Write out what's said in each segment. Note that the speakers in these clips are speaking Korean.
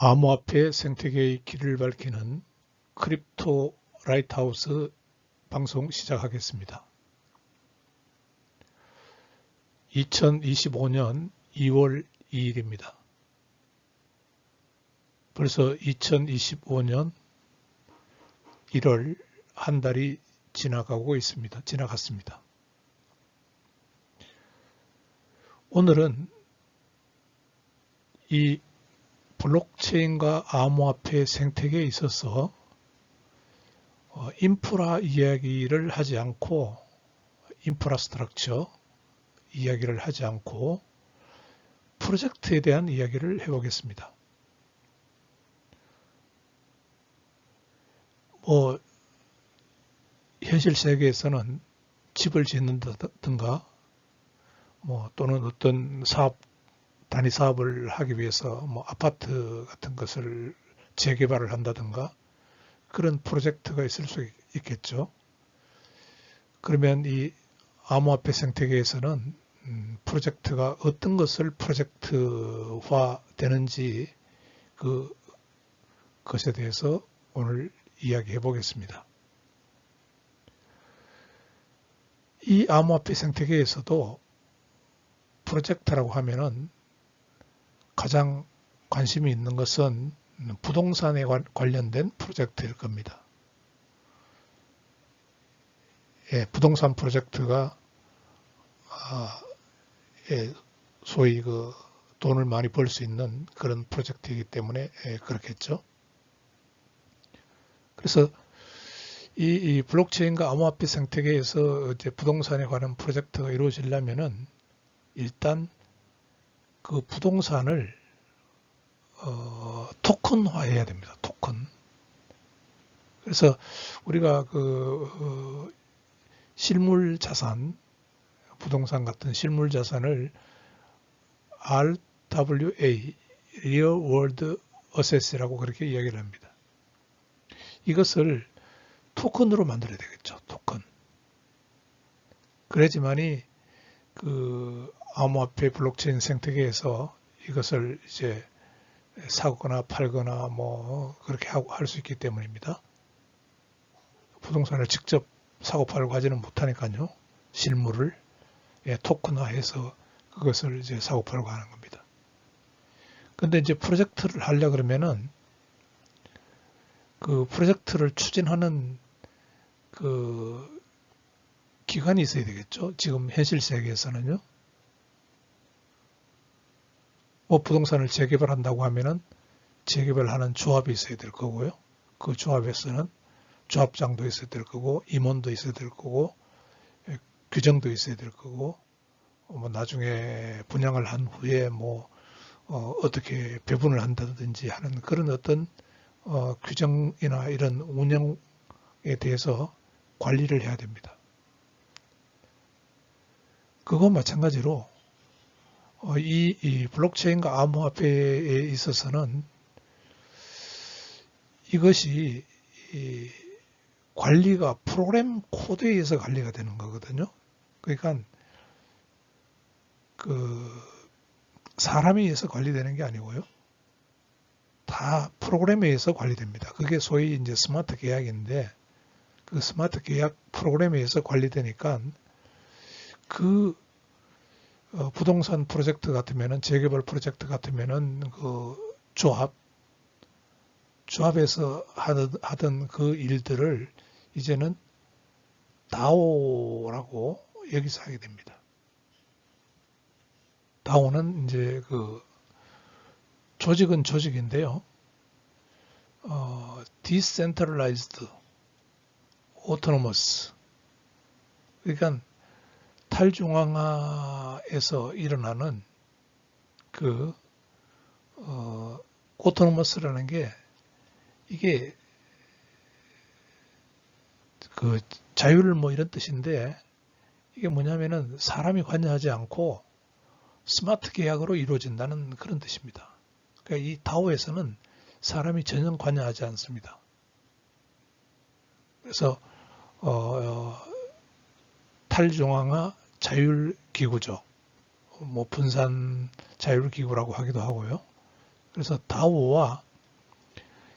암호화폐 생태계의 길을 밝히는 크립토 라이트하우스 방송 시작하겠습니다. 2025년 2월 2일입니다. 벌써 2025년 1월 한 달이 지나갔습니다. 오늘은 이 블록체인과 암호화폐 생태계에 있어서 인프라 이야기를 하지 않고 인프라스트럭처 이야기를 하지 않고 프로젝트에 대한 이야기를 해보겠습니다. 현실 세계에서는 집을 짓는다든가 또는 어떤 단위 사업을 하기 위해서 아파트 같은 것을 재개발을 한다든가 그런 프로젝트가 있을 수 있겠죠. 그러면 이 암호화폐 생태계에서는 프로젝트가 어떤 것을 프로젝트화 되는지 그것에 대해서 오늘 이야기해 보겠습니다. 이 암호화폐 생태계에서도 프로젝트라고 하면은 가장 관심이 있는 것은 부동산에 관련된 프로젝트일 겁니다. 부동산 프로젝트가 소위 돈을 많이 벌 수 있는 그런 프로젝트이기 때문에 그렇겠죠. 그래서 이 블록체인과 암호화폐 생태계에서 이제 부동산에 관한 프로젝트가 이루어지려면은 일단 그 부동산을 토큰화해야 됩니다. 토큰. 그래서 우리가 실물 자산, 부동산 같은 실물 자산을 RWA, Real World Assets라고 그렇게 이야기를 합니다. 이것을 토큰으로 만들어야 되겠죠. 토큰. 그래야지만이 암호화폐 블록체인 생태계에서 이것을 이제 사거나 팔거나 그렇게 할 수 있기 때문입니다. 부동산을 직접 사고 팔고 하지는 못하니까요. 실물을 토큰화해서 그것을 이제 사고 팔고 하는 겁니다. 근데 이제 프로젝트를 하려 그러면은 그 프로젝트를 추진하는 기관이 있어야 되겠죠. 지금 현실 세계에서는요. 부동산을 재개발한다고 하면은 재개발하는 조합이 있어야 될 거고요. 그 조합에서는 조합장도 있어야 될 거고, 임원도 있어야 될 거고, 규정도 있어야 될 거고, 나중에 분양을 한 후에 어떻게 배분을 한다든지 하는 그런 어떤 규정이나 이런 운영에 대해서 관리를 해야 됩니다. 그거 마찬가지로 이 블록체인과 암호화폐에 있어서는 이것이 관리가 프로그램 코드에 의해서 관리가 되는 거거든요. 그러니까 사람에 의해서 관리되는 게 아니고요. 다 프로그램에 의해서 관리됩니다. 그게 소위 이제 스마트 계약인데 그 스마트 계약 프로그램에 의해서 관리되니까 부동산 프로젝트 같으면은 재개발 프로젝트 같으면은 조합에서 하던 그 일들을 이제는 DAO라고 여기서 하게 됩니다. DAO는 이제 조직은 조직인데요. Decentralized Autonomous. 그러니까 탈중앙화에서 일어나는 오토노머스라는 게 이게 자율 이런 뜻인데 이게 뭐냐면은 사람이 관여하지 않고 스마트 계약으로 이루어진다는 그런 뜻입니다. 그러니까 이 다오에서는 사람이 전혀 관여하지 않습니다. 그래서 탈중앙화 자율기구죠. 분산 자율기구라고 하기도 하고요. 그래서 다오와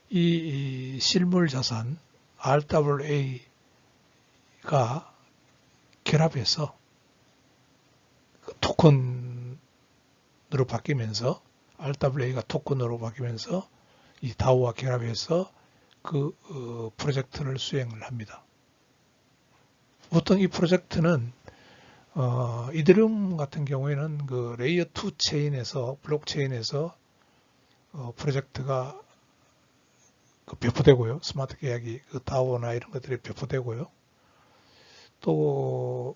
이 실물 자산 RWA가 결합해서 토큰으로 바뀌면서 RWA가 토큰으로 바뀌면서 이 다오와 결합해서 그 프로젝트를 수행을 합니다. 보통 이 프로젝트는 이더리움 같은 경우에는 그 레이어 2 체인에서 블록체인에서 프로젝트가 배포되고요. 스마트 계약이 그 다오나 이런 것들이 배포되고요. 또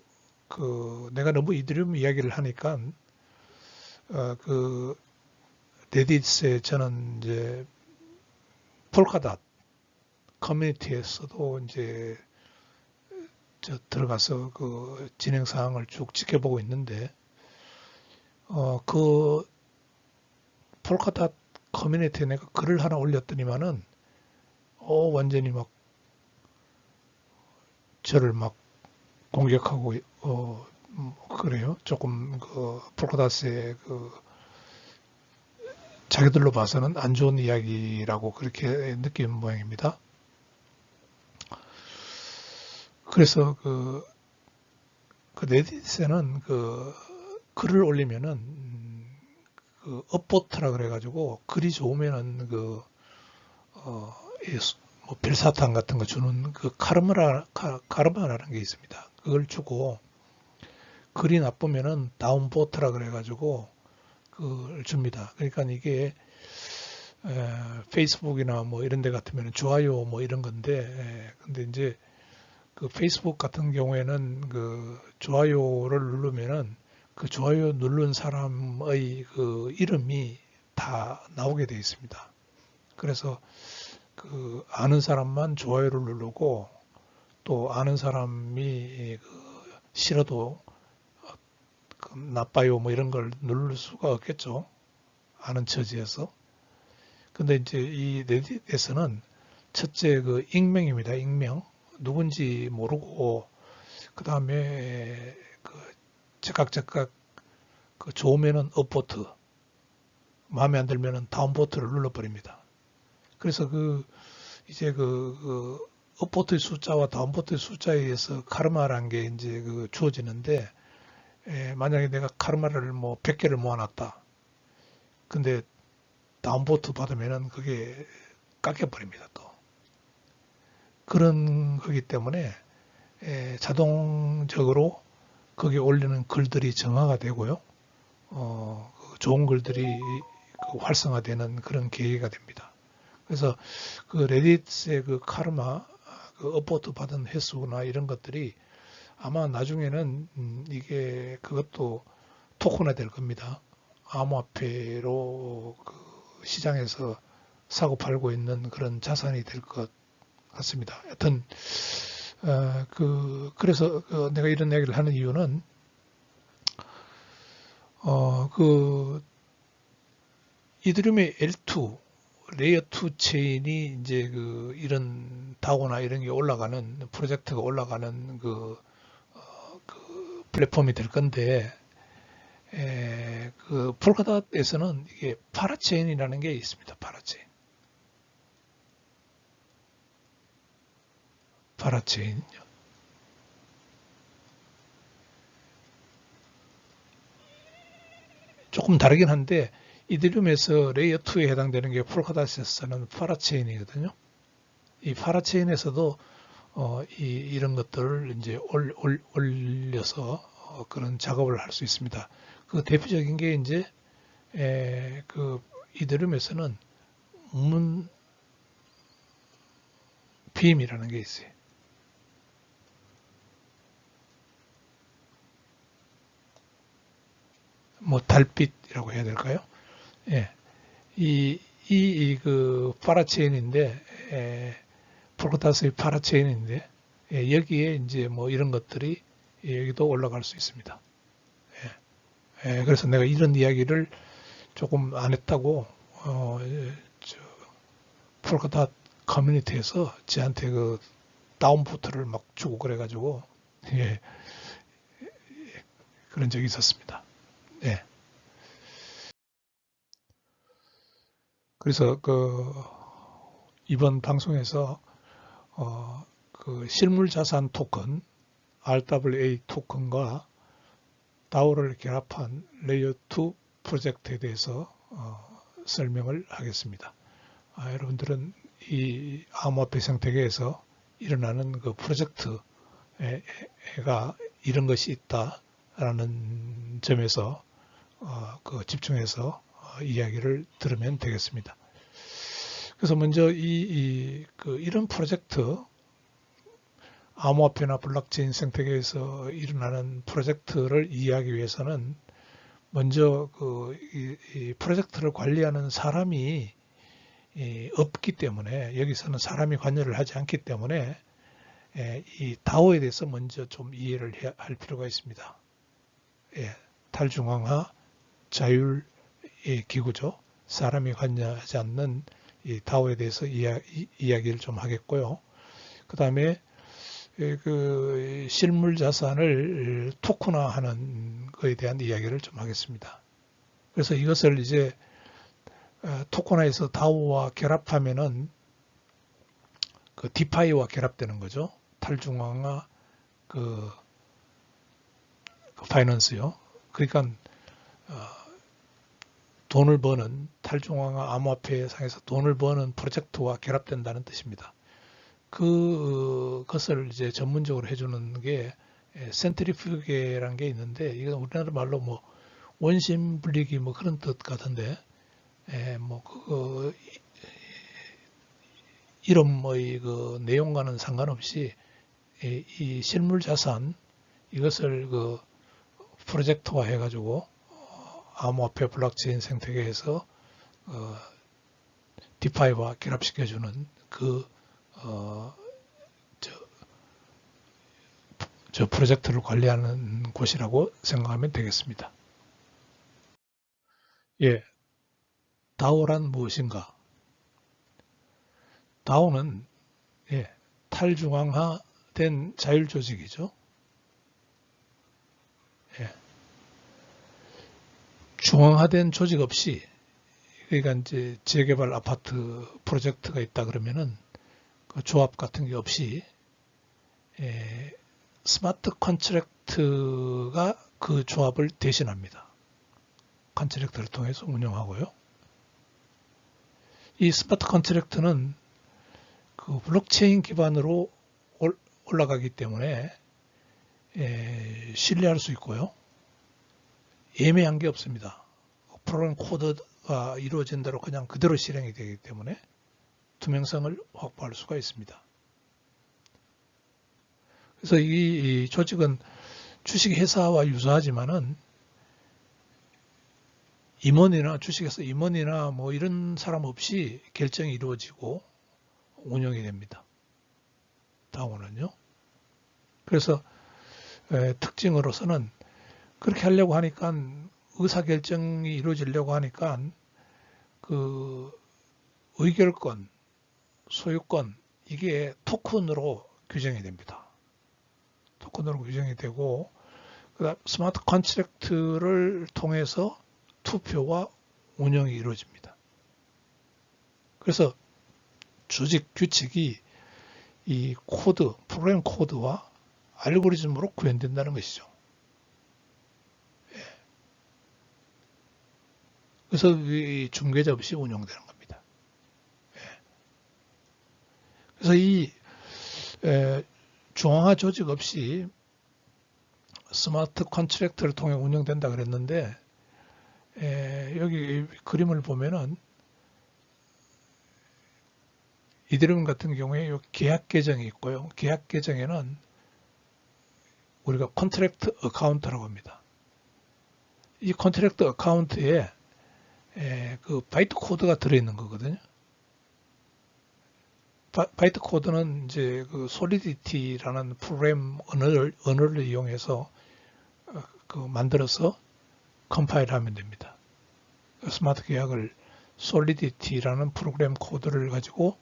내가 너무 이더리움 이야기를 하니까 그 레딧에 저는 이제 폴카닷 커뮤니티에서도 이제 들어가서 그 진행 사항을 쭉 지켜보고 있는데 그 폴카닷 커뮤니티에 내가 글을 하나 올렸더니만은 완전히 막 저를 막 공격하고 그래요. 조금 그 폴카닷의 그 자기들로 봐서는 안 좋은 이야기라고 그렇게 느끼는 모양입니다. 그래서 그 레딧에는 그 글을 올리면은 그 업보트라 그래가지고 글이 좋으면은 뭐 별사탕 같은 거 주는 그 카르마라는 게 있습니다. 그걸 주고 글이 나쁘면은 다운보트라 그래가지고 그걸 줍니다. 그러니까 이게 페이스북이나 뭐 이런 데 같으면 좋아요 뭐 이런 건데 근데 이제 그 페이스북 같은 경우에는 그 좋아요를 누르면은 그 좋아요 누른 사람의 그 이름이 다 나오게 되어 있습니다. 그래서 그 아는 사람만 좋아요를 누르고 또 아는 사람이 그 싫어도 그 나빠요 뭐 이런 걸 누를 수가 없겠죠. 아는 처지에서. 근데 이제 이 레딧에서는 첫째 그 익명입니다. 익명. 누군지 모르고 그 다음에 그 즉각 그 좋으면은 업보트 마음에 안 들면은 다운보트를 눌러버립니다. 그래서 이제 업보트의 숫자와 다운보트의 숫자에 의해서 카르마라는 게 이제 주어지는데 만약에 내가 카르마를 뭐 100개를 모아놨다. 근데 다운보트 받으면은 그게 깎여버립니다. 또 그런 거기 때문에 자동적으로 거기에 올리는 글들이 정화가 되고요. 좋은 글들이 활성화되는 그런 계기가 됩니다. 그래서 그 레딧의 그 카르마, 그 업보트 받은 횟수나 이런 것들이 아마 나중에는 이게 그것도 토큰화 될 겁니다. 암호화폐로 그 시장에서 사고 팔고 있는 그런 자산이 될 것 같습니다. 하여튼 그래서 내가 이런 얘기를 하는 이유는 이더리움의 L2 레이어 2 체인이 이제 이런 다오나 이런 게 올라가는 프로젝트가 올라가는 그 플랫폼이 될 건데 그 폴카닷에서는 이게 파라체인이라는 게 있습니다. 파라체인. 조금 다르긴 한데 이더리움에서 레이어 2에 해당되는 게 폴카닷에서는 파라체인이거든요. 이 파라체인에서도 이런 것들을 이제 올려서 그런 작업을 할 수 있습니다. 그 대표적인 게 이제 그 이더리움에서는 문빔이라는 게 있어요. 뭐 달빛이라고 해야 될까요? 예. 그 파라체인인데 폴카닷의 파라체인인데 여기에 이제 뭐 이런 것들이 여기도 올라갈 수 있습니다. 그래서 내가 이런 이야기를 조금 안 했다고 폴카닷 커뮤니티에서 저한테 그 다운보트를 막 주고 그래가지고 예, 그런 적이 있었습니다. 예. 그래서 이번 방송에서 그 실물자산 토큰 RWA 토큰과 다오를 결합한 레이어 2 프로젝트에 대해서 설명을 하겠습니다. 여러분들은 이 암호화폐 생태계에서 일어나는 그 프로젝트가 이런 것이 있다라는 점에서 그 집중해서 이야기를 들으면 되겠습니다. 그래서 먼저 이런 프로젝트, 암호화폐나 블록체인 생태계에서 일어나는 프로젝트를 이해하기 위해서는 먼저 이 프로젝트를 관리하는 사람이 없기 때문에, 여기서는 사람이 관여를 하지 않기 때문에 이 다오에 대해서 먼저 좀 이해를 할 필요가 있습니다. 탈중앙화 자율 기구죠. 사람이 관여하지 않는 이 다오에 대해서 이야기를 좀 하겠고요. 그 다음에 그 실물 자산을 토큰화하는 것에 대한 이야기를 좀 하겠습니다. 그래서 이것을 이제 토큰화해서 다오와 결합하면은 그 디파이와 결합되는 거죠. 탈중앙화 그 파이낸스요. 그러니까 돈을 버는 탈중앙화 암호화폐 상에서 돈을 버는 프로젝트와 결합된다는 뜻입니다. 그것을 이제 전문적으로 해주는 게 센트리퓨게라는 게 있는데, 이건 우리나라 말로 뭐 원심 분리기 뭐 그런 뜻 같은데, 뭐 이름의 그 내용과는 상관없이 이 실물 자산 이것을 그 프로젝트화 해가지고 암호화폐 블록체인 생태계에서 디파이와 결합시켜주는 저 프로젝트를 관리하는 곳이라고 생각하면 되겠습니다. 다오란 무엇인가? 다오는 탈중앙화된 자율조직이죠. 중앙화된 조직 없이, 그러니까 이제 재개발 아파트 프로젝트가 있다 그러면은 그 조합 같은 게 없이 스마트 컨트랙트가 그 조합을 대신합니다. 컨트랙트를 통해서 운영하고요. 이 스마트 컨트랙트는 그 블록체인 기반으로 올라가기 때문에 신뢰할 수 있고요. 애매한 게 없습니다. 프로그램 코드가 이루어진 대로 그냥 그대로 실행이 되기 때문에 투명성을 확보할 수가 있습니다. 그래서 이 조직은 주식회사와 유사하지만은 임원이나 주식회사 임원이나 뭐 이런 사람 없이 결정이 이루어지고 운영이 됩니다. 다오는요. 그래서 특징으로서는 그렇게 하려고 하니까, 의사결정이 이루어지려고 하니까 그 의결권, 소유권 이게 토큰으로 규정이 됩니다. 토큰으로 규정이 되고, 그다음 스마트 컨트랙트를 통해서 투표와 운영이 이루어집니다. 그래서 조직 규칙이 이 코드, 프로그램 코드와 알고리즘으로 구현된다는 것이죠. 그래서 이 중개자 없이 운영되는 겁니다. 그래서 이 중앙화 조직 없이 스마트 컨트랙트를 통해 운영된다 그랬는데, 여기 그림을 보면은 이더리움 같은 경우에 이 계약 계정이 있고요. 계약 계정에는 우리가 컨트랙트 어카운트라고 합니다. 이 컨트랙트 어카운트에 그 바이트 코드가 들어있는 거거든요. 바이트 코드는 이제 그 솔리디티라는 프로그램 언어를 이용해서 그 만들어서 컴파일하면 됩니다. 스마트 계약을 솔리디티라는 프로그램 코드를 가지고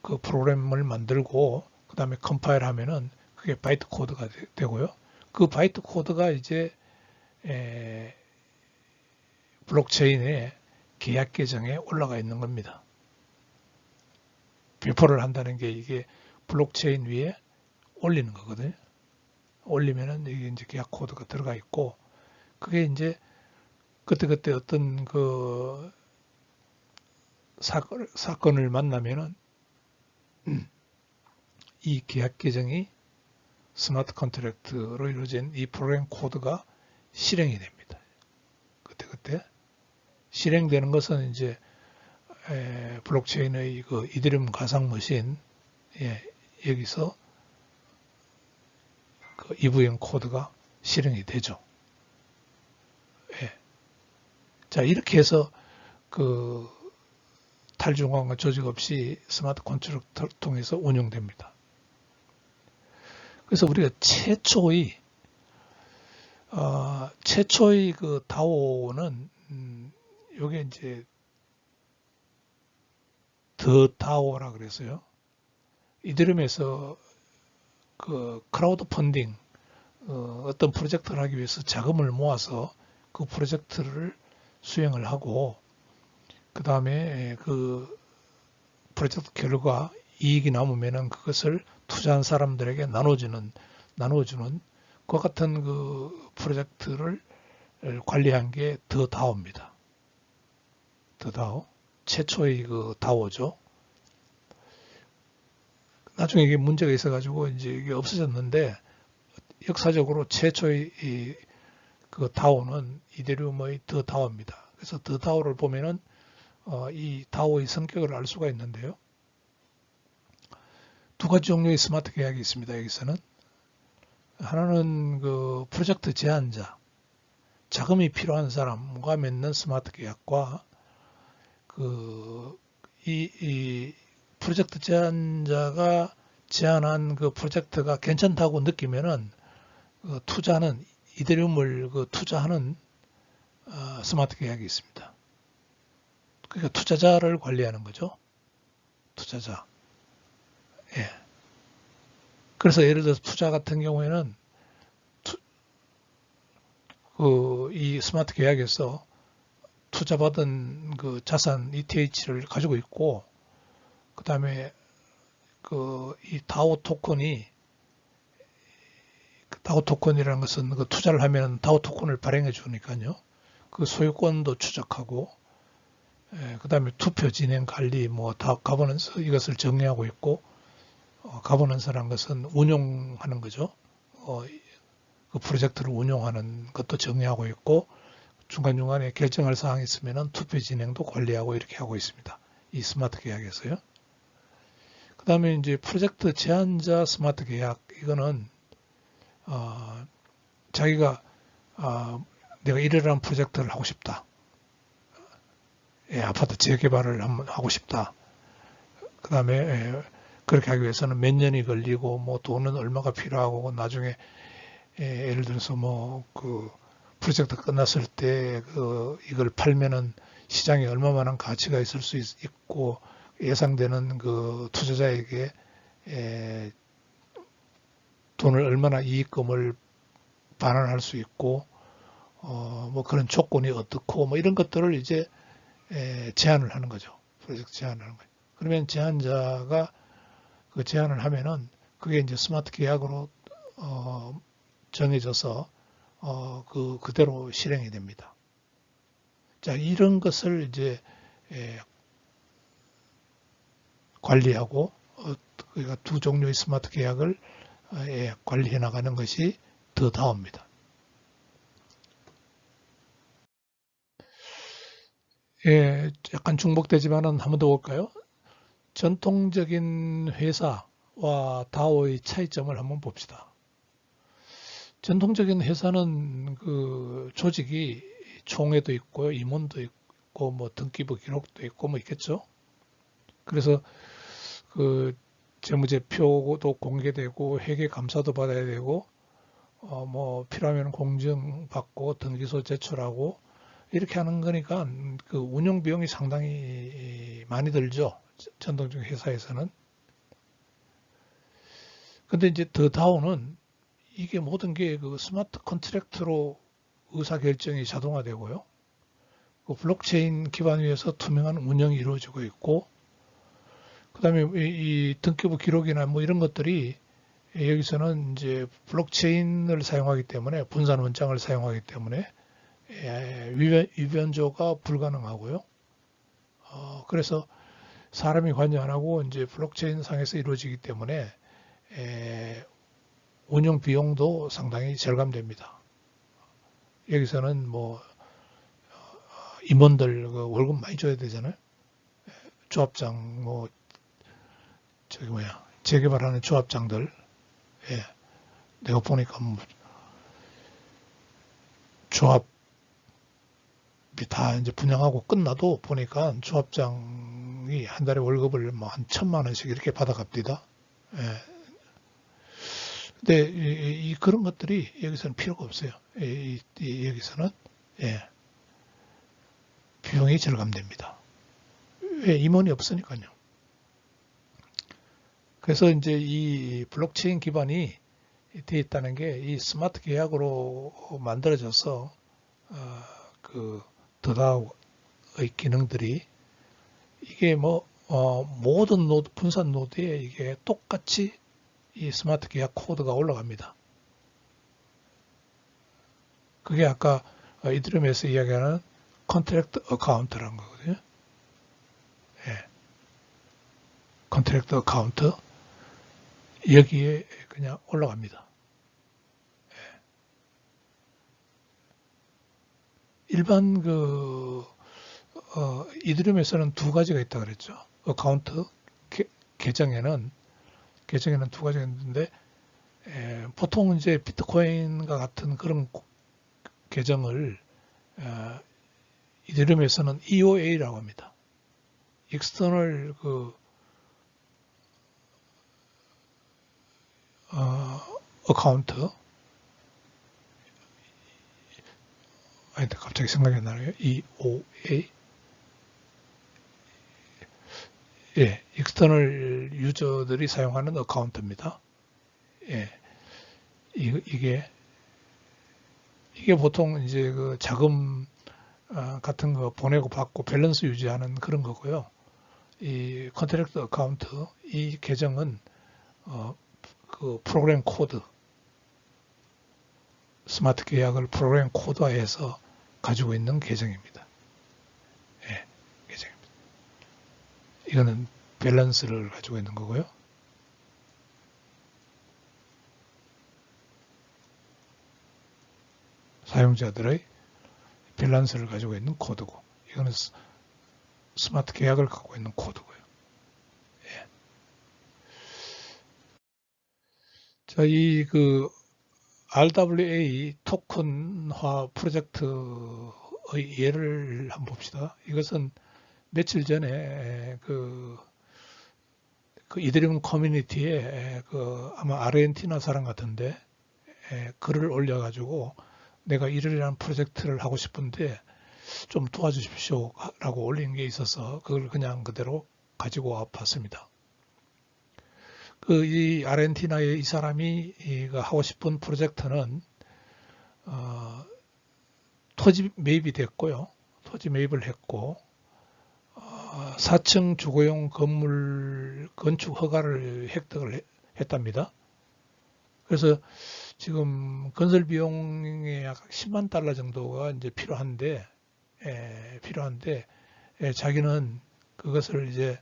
그 프로그램을 만들고 그 다음에 컴파일하면은 그게 바이트 코드가 되고요. 그 바이트 코드가 이제 블록체인의 계약 계정에 올라가 있는 겁니다. 배포를 한다는 게 이게 블록체인 위에 올리는 거거든요. 올리면은 이게 이제 계약 코드가 들어가 있고, 그게 이제 그때그때 어떤 그 사건을 만나면은 이 계약 계정이 스마트 컨트랙트로 이루어진 이 프로그램 코드가 실행이 됩니다. 그때 실행되는 것은 이제 블록체인의 그 이더리움 가상 머신 여기서 그 EVM 코드가 실행이 되죠. 자, 이렇게 해서 그 탈중앙과 조직 없이 스마트 컨트랙터를 통해서 운영됩니다. 그래서 우리가 최초의 그 다오는 요게 이제 더 다오라 그랬어요. 이더리움에서 그 크라우드 펀딩 어떤 프로젝트를 하기 위해서 자금을 모아서 그 프로젝트를 수행을 하고 그 다음에 그 프로젝트 결과 이익이 남으면은 그것을 투자한 사람들에게 나눠주는 그와 같은 그 프로젝트를 관리한 게 더 다오입니다. 더 다오. 최초의 그 다오죠. 나중에 이게 문제가 있어가지고 이제 이게 없어졌는데 역사적으로 최초의 그 다오는 이더리움의 더 다오입니다. 그래서 더 다오를 보면은 이 다오의 성격을 알 수가 있는데요. 두 가지 종류의 스마트 계약이 있습니다. 여기서는 하나는 그 프로젝트 제안자, 자금이 필요한 사람과 맺는 스마트 계약과 이 프로젝트 제안자가 제안한 그 프로젝트가 괜찮다고 느끼면은 투자는 이더리움을 그 투자하는 스마트 계약이 있습니다. 그러니까 투자자를 관리하는 거죠. 투자자. 예. 그래서 예를 들어서 투자 같은 경우에는 이 스마트 계약에서 투자받은 그 자산 ETH를 가지고 있고, 그 다음에 이 다오 토큰이 다오 토큰이라는 것은 그 투자를 하면 다오 토큰을 발행해 주니까요. 그 소유권도 추적하고, 그 다음에 투표 진행 관리, 다 가버넌스 이것을 정리하고 있고, 가버넌스라는 것은 운용하는 거죠. 그 프로젝트를 운용하는 것도 정리하고 있고, 중간중간에 결정할 사항이 있으면 투표 진행도 관리하고 이렇게 하고 있습니다. 이 스마트 계약에서요. 그 다음에 이제 프로젝트 제안자 스마트 계약, 이거는, 자기가, 내가 이러한 프로젝트를 하고 싶다. 아파트 재개발을 한번 하고 싶다. 그 다음에, 그렇게 하기 위해서는 몇 년이 걸리고, 돈은 얼마가 필요하고, 나중에, 예를 들어서 그 프로젝트 끝났을 때 이걸 팔면은 시장에 얼마만한 가치가 있을 수 있고 예상되는 그 투자자에게 돈을 얼마나 이익금을 반환할 수 있고 그런 조건이 어떻고 이런 것들을 이제 제안을 하는 거죠. 프로젝트 제안을 하는 거예요. 그러면 제안자가 그 제안을 하면은 그게 이제 스마트 계약으로 정해져서 그대로 실행이 됩니다. 자, 이런 것을 이제 관리하고 그러니까 두 종류의 스마트 계약을 관리해 나가는 것이 더 다오입니다. 약간 중복되지만은 한 번 더 볼까요? 전통적인 회사와 다오의 차이점을 한번 봅시다. 전통적인 회사는 그 조직이 총회도 있고 임원도 있고 등기부 기록도 있고 있겠죠. 그래서 그 재무제표도 공개되고 회계 감사도 받아야 되고 필요하면 공증 받고 등기소 제출하고 이렇게 하는 거니까 그 운영 비용이 상당히 많이 들죠. 전통적인 회사에서는. 근데 이제 더 다오는 이게 모든 게 그 스마트 컨트랙트로 의사결정이 자동화되고요. 그 블록체인 기반 위에서 투명한 운영이 이루어지고 있고, 그다음에 이 등기부 기록이나 뭐 이런 것들이 여기서는 이제 블록체인을 사용하기 때문에 분산 원장을 사용하기 때문에 위변조가 불가능하고요. 그래서 사람이 관여 안 하고 이제 블록체인 상에서 이루어지기 때문에 운영 비용도 상당히 절감됩니다. 여기서는 뭐 임원들 월급 많이 줘야 되잖아요. 조합장 뭐 저기 뭐야 재개발하는 조합장들 내가 보니까 뭐 조합이 다 이제 분양하고 끝나도 보니까 조합장이 한 달에 월급을 뭐 한 1,000만 원씩 이렇게 받아갑니다. 근데 그런 것들이 여기서는 필요가 없어요. 여기서는 비용이 절감됩니다. 왜? 임원이 없으니까요. 그래서 이제 이 블록체인 기반이 되어 있다는 게 이 스마트 계약으로 만들어져서 그 더다의 기능들이 이게 뭐 모든 노드 분산 노드에 이게 똑같이 이 스마트 계약 코드가 올라갑니다. 그게 아까 이드름에서 이야기하는 컨트랙트 어카운트라는 거거든요. 컨트랙트 어카운트 여기에 그냥 올라갑니다. 일반 이드름에서는 두 가지가 있다 그랬죠. 어카운트 계정에는 두 가지가 있는데 보통 이제 비트코인과 같은 그런 계정을 이드름에서는 EOA라고 합니다. 익스터널 어카운트 아닌데 갑자기 생각이 안 나네요. EOA 익스터널 유저들이 사용하는 어카운트입니다. 이게 보통 이제 그 자금 같은 거 보내고 받고 밸런스 유지하는 그런 거고요. 이 컨트랙트 어카운트 이 계정은 그 프로그램 코드 스마트 계약을 프로그램 코드화해서 가지고 있는 계정입니다. 계정입니다. 이거는 밸런스를 가지고 있는 거고요. 사용자들의 밸런스를 가지고 있는 코드고 이거는 스마트 계약을 갖고 있는 코드고요. 자, 이 RWA 토큰화 프로젝트의 예를 한번 봅시다. 이것은 며칠 전에 그 이더리움 커뮤니티에 아마 아르헨티나 사람 같은데 글을 올려가지고 내가 이러이러한 프로젝트를 하고 싶은데 좀 도와주십시오 라고 올린 게 있어서 그걸 그냥 그대로 가지고 와 봤습니다. 이 아르헨티나의 이 사람이 하고 싶은 프로젝트는 토지 매입이 됐고요. 토지 매입을 했고 4층 주거용 건물 건축 허가를 획득을 했답니다. 그래서 지금 건설 비용이 약 10만 달러 정도가 이제 필요한데 자기는 그것을 이제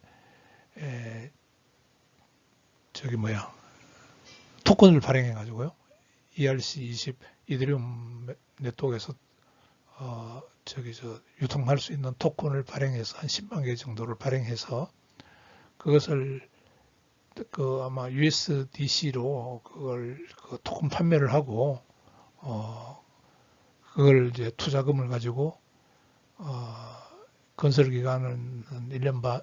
토큰을 발행해 가지고요. ERC20 이더리움 네트워크에서 유통할 수 있는 토큰을 발행해서 한 10만 개 정도를 발행해서 그것을 아마 USDC로 그걸 토큰 판매를 하고 그걸 이제 투자금을 가지고 건설 기간은 한 1년 반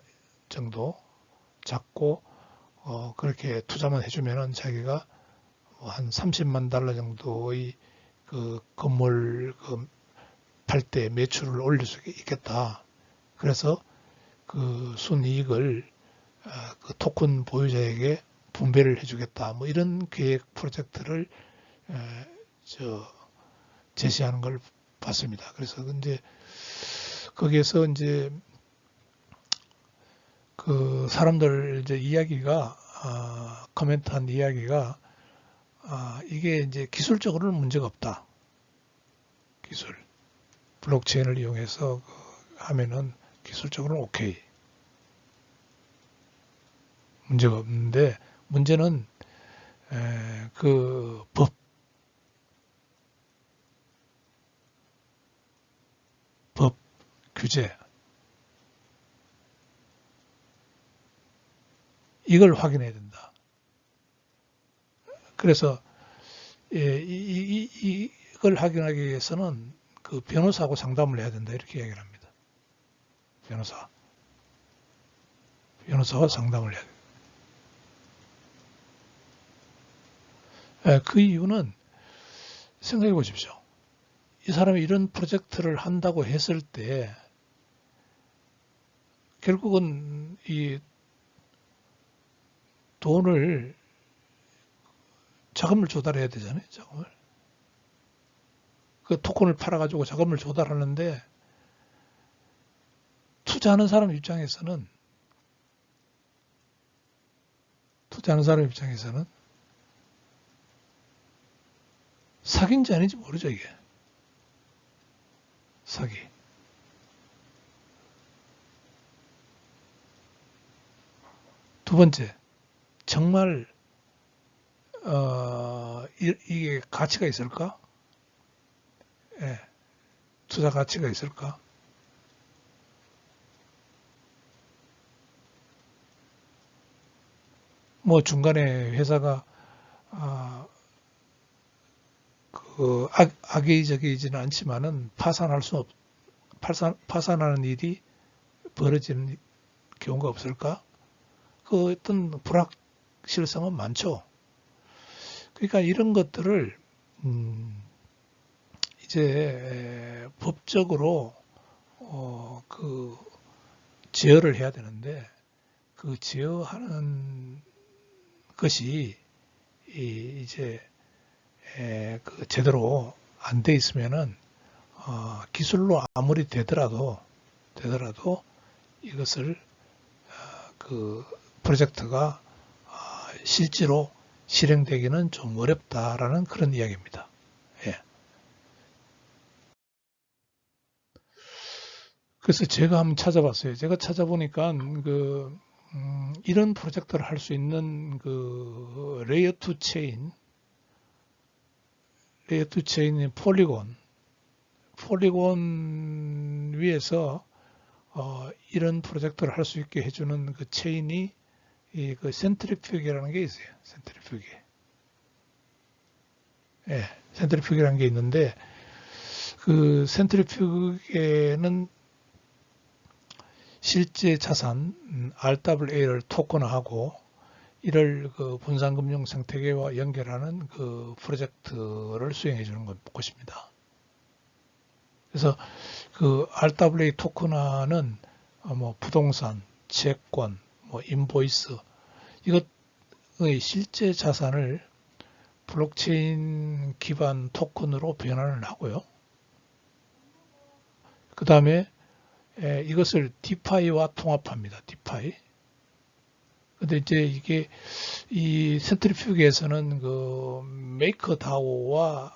정도 잡고 그렇게 투자만 해주면은 자기가 한 30만 달러 정도의 그 건물 팔 때 매출을 올릴 수 있겠다. 그래서 그 순이익을 그 토큰 보유자에게 분배를 해주겠다. 뭐 이런 계획 프로젝트를 제시하는 걸 봤습니다. 그래서 이제 거기에서 이제 그 사람들 이제 이야기가 코멘트한 이야기가 이게 이제 기술적으로는 문제가 없다. 기술 블록체인을 이용해서 하면은 기술적으로는 오케이. 문제가 없는데 문제는 그 법 규제 이걸 확인해야 된다. 그래서 이걸 확인하기 위해서는 그 변호사하고 상담을 해야 된다 이렇게 이야기를 합니다. 변호사와 상담을 해야 돼요. 그 이유는 생각해 보십시오. 이 사람이 이런 프로젝트를 한다고 했을 때 결국은 이 돈을 자금을 조달해야 되잖아요. 자금을. 그 토큰을 팔아가지고 자금을 조달하는데 투자하는 사람 입장에서는 사기인지 아닌지 모르죠, 이게. 사기. 두 번째, 정말 이게 가치가 있을까? 예, 투자 가치가 있을까? 뭐 중간에 회사가 악의적이지는 않지만은 파산하는 일이 벌어지는 경우가 없을까? 그 어떤 불확실성은 많죠. 그러니까 이런 것들을 이제 법적으로 그 제어를 해야 되는데 그 제어하는 것이 이제 그 제대로 안 돼 있으면은 기술로 아무리 되더라도 이것을 그 프로젝트가 실제로 실행되기는 좀 어렵다라는 그런 이야기입니다. 예. 그래서 제가 한번 찾아봤어요. 제가 찾아보니까 이런 프로젝트를 할 수 있는 그 레이어 2 체인인 폴리곤 위에서 이런 프로젝트를 할 수 있게 해주는 그 체인이 그 센트리퓨기라는 게 있어요. 센트리퓨기라는 게 있는데 그 센트리퓨기에는 실제 자산 RWA를 토큰화하고 이를 그 분산금융 생태계와 연결하는 그 프로젝트를 수행해 주는 것입니다. 그래서 그 RWA 토큰화는 뭐 부동산, 채권, 뭐 인보이스 이것의 실제 자산을 블록체인 기반 토큰으로 변환을 하고요. 그 다음에 이것을 디파이와 통합합니다. 디파이. 근데 이제 이게 이 센트리퓨기에서는 그 메이커다오와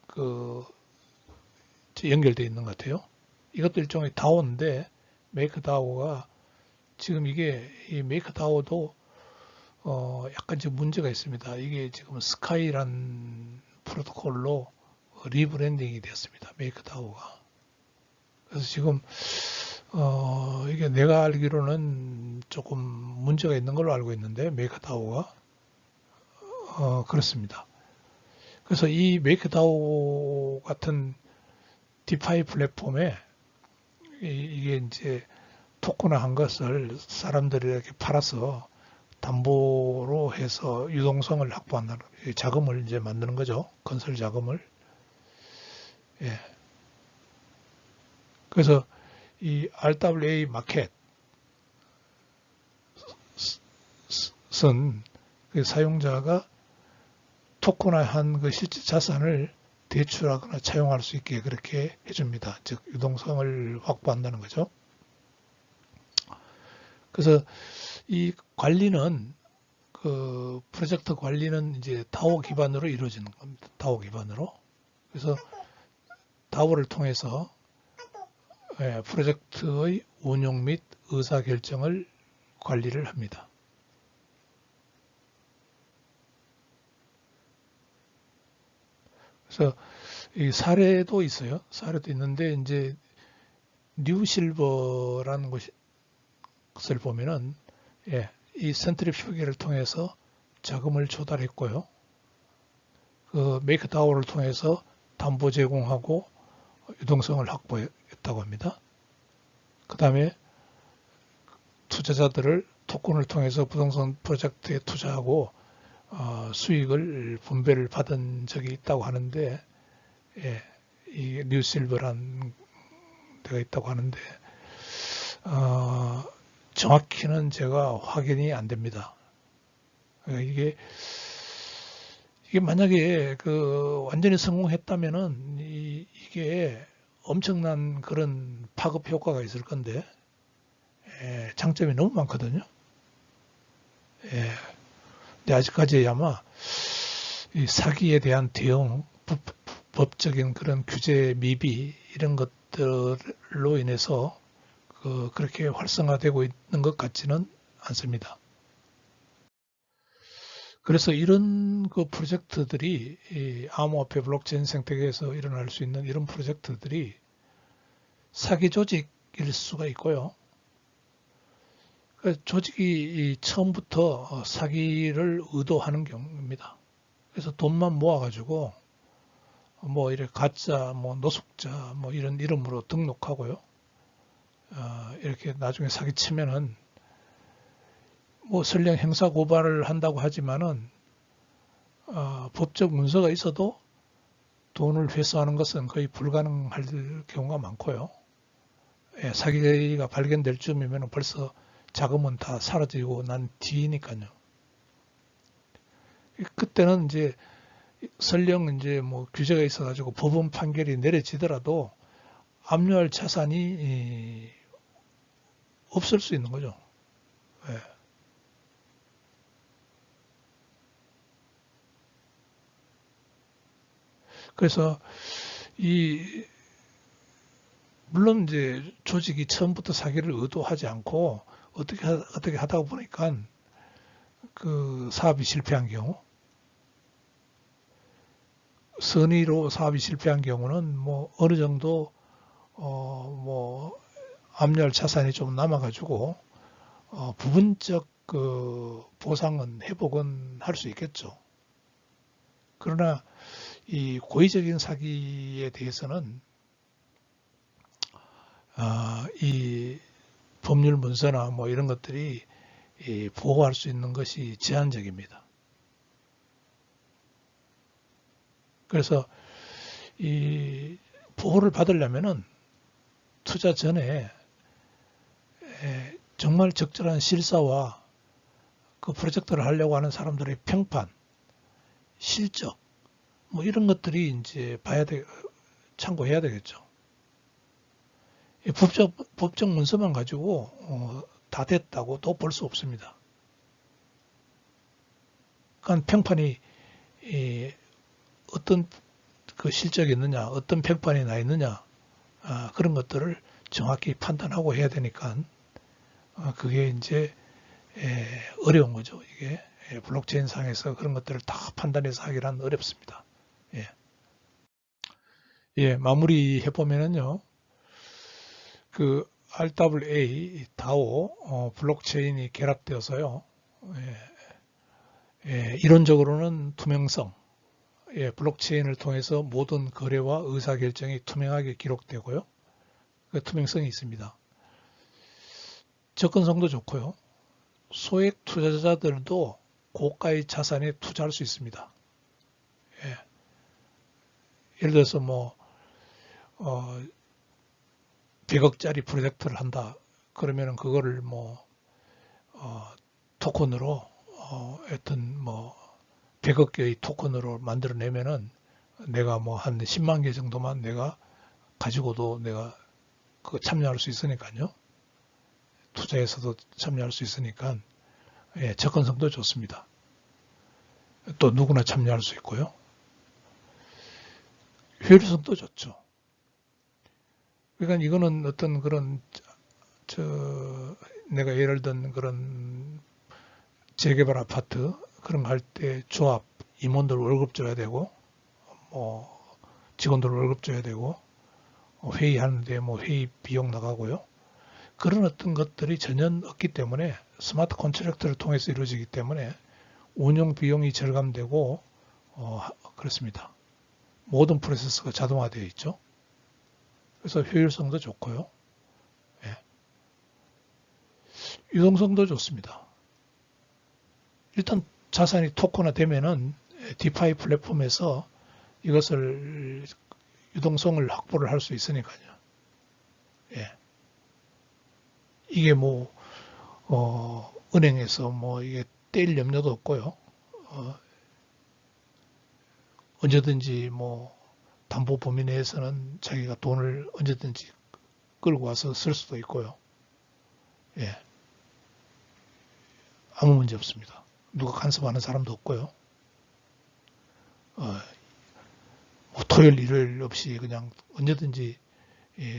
그 연결되어 있는 것 같아요. 이것도 일종의 다오인데 메이커다오가 지금 이게 이 메이커다오도 약간 지금 문제가 있습니다. 이게 지금 스카이란 프로토콜로 리브랜딩이 되었습니다. 메이커다오가. 그래서 지금 이게 내가 알기로는 조금 문제가 있는 걸로 알고 있는데 메이커다오가 그렇습니다. 그래서 이 메이커다오 같은 디파이 플랫폼에 이게 이제 토큰화한 것을 사람들이 이렇게 팔아서 담보로 해서 유동성을 확보한다는 자금을 이제 만드는 거죠. 건설 자금을. 예. 그래서 이 RWA 마켓은 그 사용자가 토큰화한 그 실제 자산을 대출하거나 차용할 수 있게 그렇게 해줍니다. 즉 유동성을 확보한다는 거죠. 그래서 이 관리는 그 프로젝트 관리는 이제 다오 기반으로 이루어지는 겁니다. 다오 기반으로. 그래서 다오를 통해서 프로젝트의 운용 및 의사결정을 관리를 합니다. 그래서 이 사례도 있어요. 사례도 있는데 이제 뉴실버라는 것을 보면은 이 센트리퓨기를 통해서 자금을 조달했고요. 그 메이크다오를 통해서 담보 제공하고 유동성을 확보했다고 합니다. 그 다음에 투자자들을 토큰을 통해서 부동산 프로젝트에 투자하고 수익을 분배를 받은 적이 있다고 하는데 이 뉴실버라는 데가 있다고 하는데 정확히는 제가 확인이 안 됩니다. 이게 만약에 그 완전히 성공했다면은 이게 엄청난 그런 파급 효과가 있을 건데 장점이 너무 많거든요. 근데 아직까지 아마 이 사기에 대한 대응, 법적인 그런 규제 미비 이런 것들로 인해서 그렇게 활성화되고 있는 것 같지는 않습니다. 그래서 이런 그 프로젝트들이 이 암호화폐 블록체인 생태계에서 일어날 수 있는 이런 프로젝트들이 사기 조직일 수가 있고요. 조직이 처음부터 사기를 의도하는 경우입니다. 그래서 돈만 모아가지고 뭐 이렇게 가짜, 뭐 노숙자, 뭐 이런 이름으로 등록하고요. 이렇게 나중에 사기치면은 뭐 설령 형사 고발을 한다고 하지만은 법적 문서가 있어도 돈을 회수하는 것은 거의 불가능할 경우가 많고요. 사기가 발견될 쯤이면 벌써 자금은 다 사라지고 난 뒤니까요. 그때는 이제 설령 이제 뭐 규제가 있어가지고 법원 판결이 내려지더라도 압류할 자산이 없을 수 있는 거죠. 그래서 물론 이제 조직이 처음부터 사기를 의도하지 않고 어떻게 하다 보니까 그 사업이 실패한 경우, 선의로 사업이 실패한 경우는 뭐 어느 정도 뭐 압류할 자산이 좀 남아가지고 부분적 그 보상은 회복은 할 수 있겠죠. 그러나 이 고의적인 사기에 대해서는 이 법률 문서나 뭐 이런 것들이 보호할 수 있는 것이 제한적입니다. 그래서 이 보호를 받으려면은 투자 전에 정말 적절한 실사와 그 프로젝트를 하려고 하는 사람들의 평판, 실적, 뭐 이런 것들이 이제 참고해야 되겠죠. 법적 문서만 가지고 다 됐다고 또 볼 수 없습니다. 그러니까 평판이 어떤 그 실적이 있느냐, 어떤 평판이 나 있느냐, 그런 것들을 정확히 판단하고 해야 되니까 그게 이제 어려운 거죠. 이게 블록체인 상에서 그런 것들을 다 판단해서 하기란 어렵습니다. 마무리해 보면은요. 그 RWA, 다오, 블록체인이 결합되어서요. 이론적으로는 투명성, 블록체인을 통해서 모든 거래와 의사결정이 투명하게 기록되고요. 그 투명성이 있습니다. 접근성도 좋고요. 소액 투자자들도 고가의 자산에 투자할 수 있습니다. 예를 들어서 뭐 100억짜리 프로젝트를 한다. 그러면은 그거를 뭐 토큰으로 하여튼 뭐 100억 개의 토큰으로 만들어내면은 내가 뭐 한 10만 개 정도만 내가 가지고도 내가 그거 참여할 수 있으니까요. 투자에서도 참여할 수 있으니까 예, 접근성도 좋습니다. 또 누구나 참여할 수 있고요. 효율성도 좋죠. 그러니까 이거는 어떤 그런 내가 예를 든 그런 재개발 아파트 그런 거 할 때 조합 임원들 월급 줘야 되고 뭐 직원들 월급 줘야 되고 회의하는데 뭐 회의 비용 나가고요. 그런 어떤 것들이 전혀 없기 때문에 스마트 컨트랙터를 통해서 이루어지기 때문에 운영 비용이 절감되고 그렇습니다. 모든 프로세스가 자동화되어 있죠. 그래서 효율성도 좋고요. 예. 유동성도 좋습니다. 일단 자산이 토큰화 되면은 디파이 플랫폼에서 이것을 유동성을 확보를 할 수 있으니까요. 예. 이게 뭐 은행에서 뭐 이게 떼일 염려도 없고요. 언제든지 뭐 담보 범위 내에서는 자기가 돈을 언제든지 끌고 와서 쓸 수도 있고요. 예. 아무 문제 없습니다. 누가 간섭하는 사람도 없고요. 뭐 토요일 일요일 없이 그냥 언제든지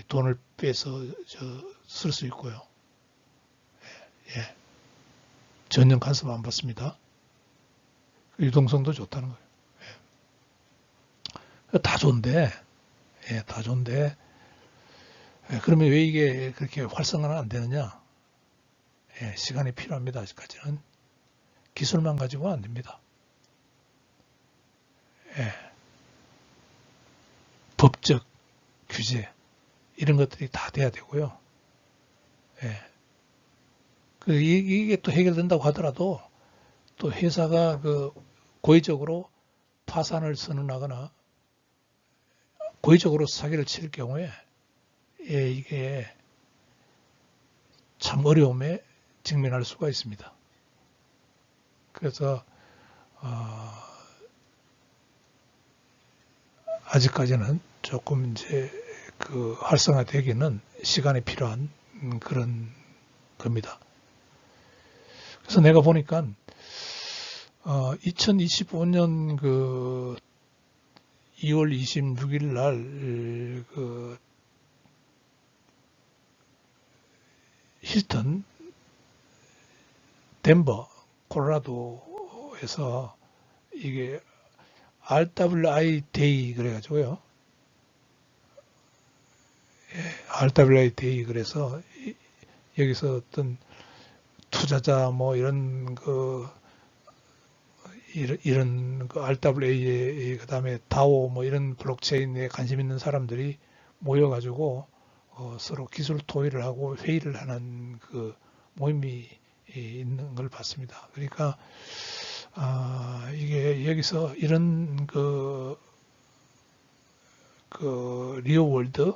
돈을 빼서 쓸 수 있고요. 예. 전혀 간섭 안 받습니다. 유동성도 좋다는 거예요. 예. 다 좋은데, 예, 다 좋은데, 예, 그러면 왜 이게 그렇게 활성화는 안 되느냐? 예, 시간이 필요합니다. 아직까지는. 기술만 가지고는 안 됩니다. 예. 법적 규제 이런 것들이 다 돼야 되고요. 예. 이게 또 해결된다고 하더라도 또 회사가 고의적으로 파산을 선언하거나 고의적으로 사기를 칠 경우에 예, 이게 참 어려움에 직면할 수가 있습니다. 그래서 아직까지는 조금 이제 활성화되기는 시간이 필요한 그런 겁니다. 그래서 내가 보니까 2025년 2월 26일 날 힐튼 덴버 콜로라도에서 이게 RWI 데이 그래가지고요. RWI 데이 그래서 여기서 어떤 투자자 뭐 이런 RWA 그다음에 다오 뭐 이런 블록체인에 관심 있는 사람들이 모여가지고 서로 기술 토의를 하고 회의를 하는 모임이 있는 걸 봤습니다. 그러니까 이게 여기서 이런 리얼월드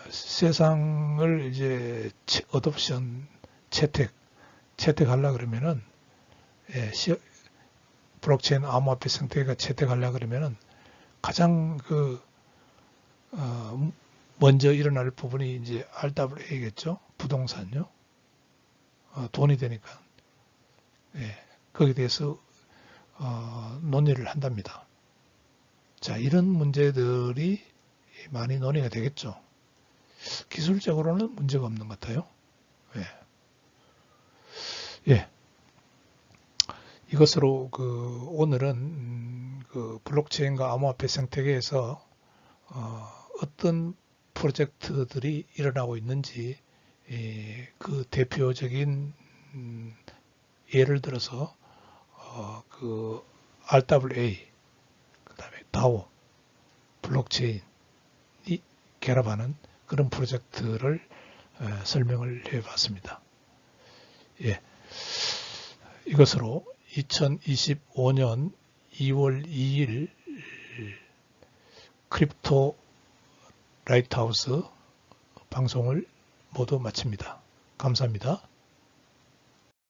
세상을 이제 어둡션 채택하려 그러면은 예, 블록체인 암호화폐 생태계가 채택하려 그러면은 가장 먼저 일어날 부분이 이제 RWA겠죠. 부동산요. 돈이 되니까. 예, 거기에 대해서 논의를 한답니다. 자, 이런 문제들이 많이 논의가 되겠죠. 기술적으로는 문제가 없는 것 같아요. 예. 예. 이것으로 오늘은 블록체인과 암호화폐 생태계에서 어떤 프로젝트들이 일어나고 있는지 그 대표적인 예를 들어서 RWA, 그다음에 DAO, 블록체인이 결합하는 그런 프로젝트를 설명을 해봤습니다. 예, 이것으로 2025년 2월 2일 크립토 라이트하우스 방송을 모두 마칩니다. 감사합니다.